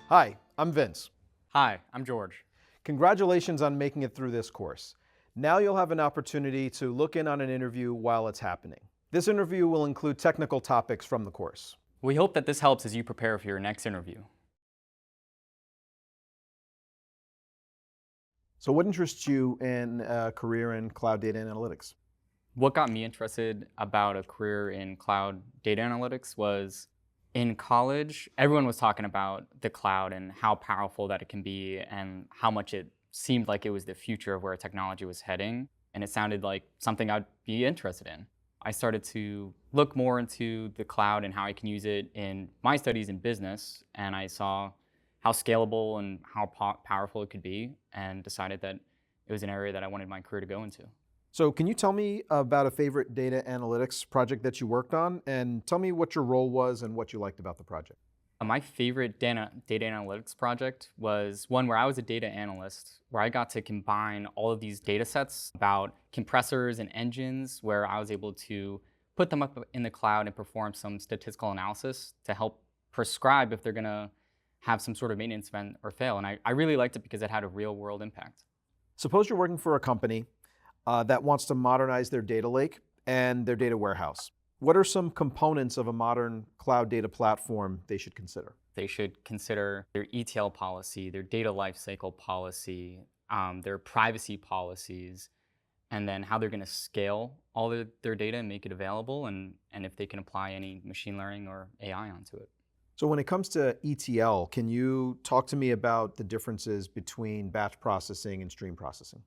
Hi, I'm Vince. Hi, I'm George. Congratulations on making it through this course. Now you'll have an opportunity to look in on an interview while it's happening. This interview will include technical topics from the course. We hope that this helps as you prepare for your next interview. So what interests you in a career in cloud data analytics? What got me interested about a career in cloud data analytics was in college, everyone was talking about the cloud and how powerful that it can be and how much it seemed like it was the future of where technology was heading. And it sounded like something I'd be interested in. I started to look more into the cloud and how I can use it in my studies in business. And I saw how scalable and how powerful it could be, and decided that it was an area that I wanted my career to go into. So can you tell me about a favorite data analytics project that you worked on, and tell me what your role was and what you liked about the project? My favorite data analytics project was one where I was a data analyst, where I got to combine all of these data sets about compressors and engines, where I was able to put them up in the cloud and perform some statistical analysis to help prescribe if they're going to have some sort of maintenance event or fail. And I really liked it because it had a real world impact. Suppose you're working for a company that wants to modernize their data lake and their data warehouse. What are some components of a modern cloud data platform they should consider? They should consider their ETL policy, their data lifecycle policy, their privacy policies, and then how they're going to scale all their data and make it available, and if they can apply any machine learning or AI onto it. So when it comes to ETL, can you talk to me about the differences between batch processing and stream processing?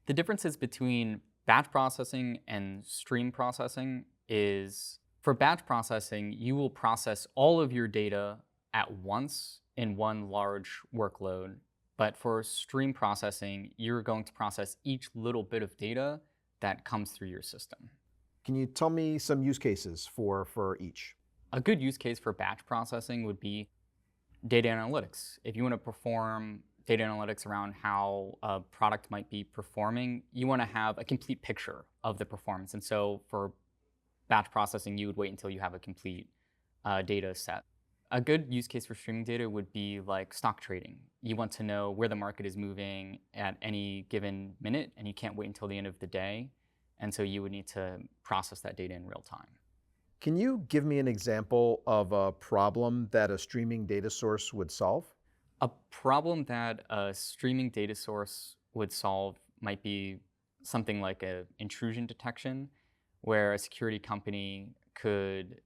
The differences between batch processing and stream processing is, for batch processing, you will process all of your data at once in one large workload. But for stream processing, you're going to process each little bit of data that comes through your system. Can you tell me some use cases for each? A good use case for batch processing would be data analytics. If you want to perform data analytics around how a product might be performing, you want to have a complete picture of the performance. And so for batch processing, you would wait until you have a complete data set. A good use case for streaming data would be like stock trading. You want to know where the market is moving at any given minute, and you can't wait until the end of the day. And so you would need to process that data in real time. Can you give me an example of a problem that a streaming data source would solve? A problem that a streaming data source would solve might be something like an intrusion detection, where a security company could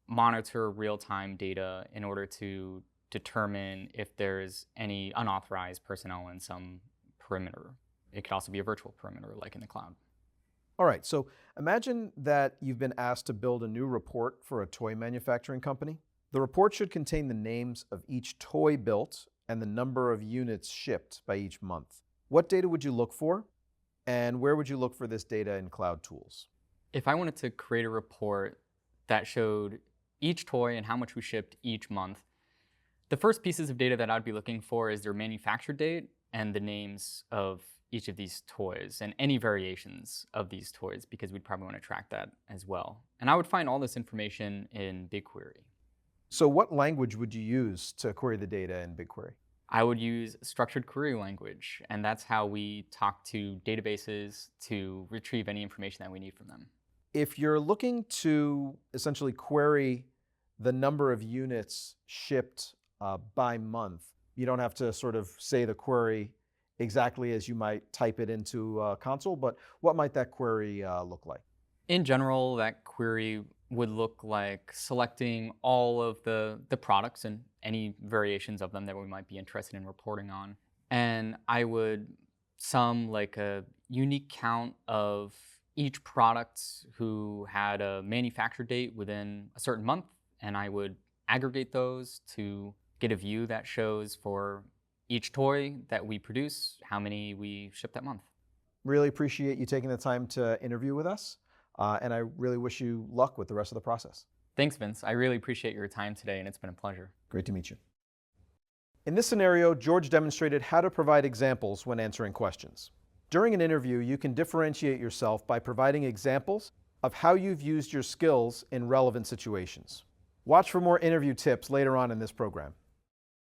monitor real-time data in order to determine if there's any unauthorized personnel in some perimeter. It could also be a virtual perimeter, like in the cloud. All right, so imagine that you've been asked to build a new report for a toy manufacturing company. The report should contain the names of each toy built and the number of units shipped by each month. What data would you look for, and where would you look for this data in cloud tools? If I wanted to create a report that showed each toy and how much we shipped each month, the first pieces of data that I'd be looking for is their manufacture date and the names of each of these toys and any variations of these toys, because we'd probably want to track that as well. And I would find all this information in BigQuery. So what language would you use to query the data in BigQuery? I would use structured query language, and that's how we talk to databases to retrieve any information that we need from them. If you're looking to essentially query the number of units shipped by month, you don't have to sort of say the query exactly as you might type it into a console, but what might that query look like? In general, that query would look like selecting all of the products and any variations of them that we might be interested in reporting on. And I would sum like a unique count of each product who had a manufacture date within a certain month, and I would aggregate those to get a view that shows for each toy that we produce how many we ship that month. Really appreciate you taking the time to interview with us, and I really wish you luck with the rest of the process. Thanks, Vince. I really appreciate your time today, and it's been a pleasure. Great to meet you. In this scenario, George demonstrated how to provide examples when answering questions. During an interview, you can differentiate yourself by providing examples of how you've used your skills in relevant situations. Watch for more interview tips later on in this program.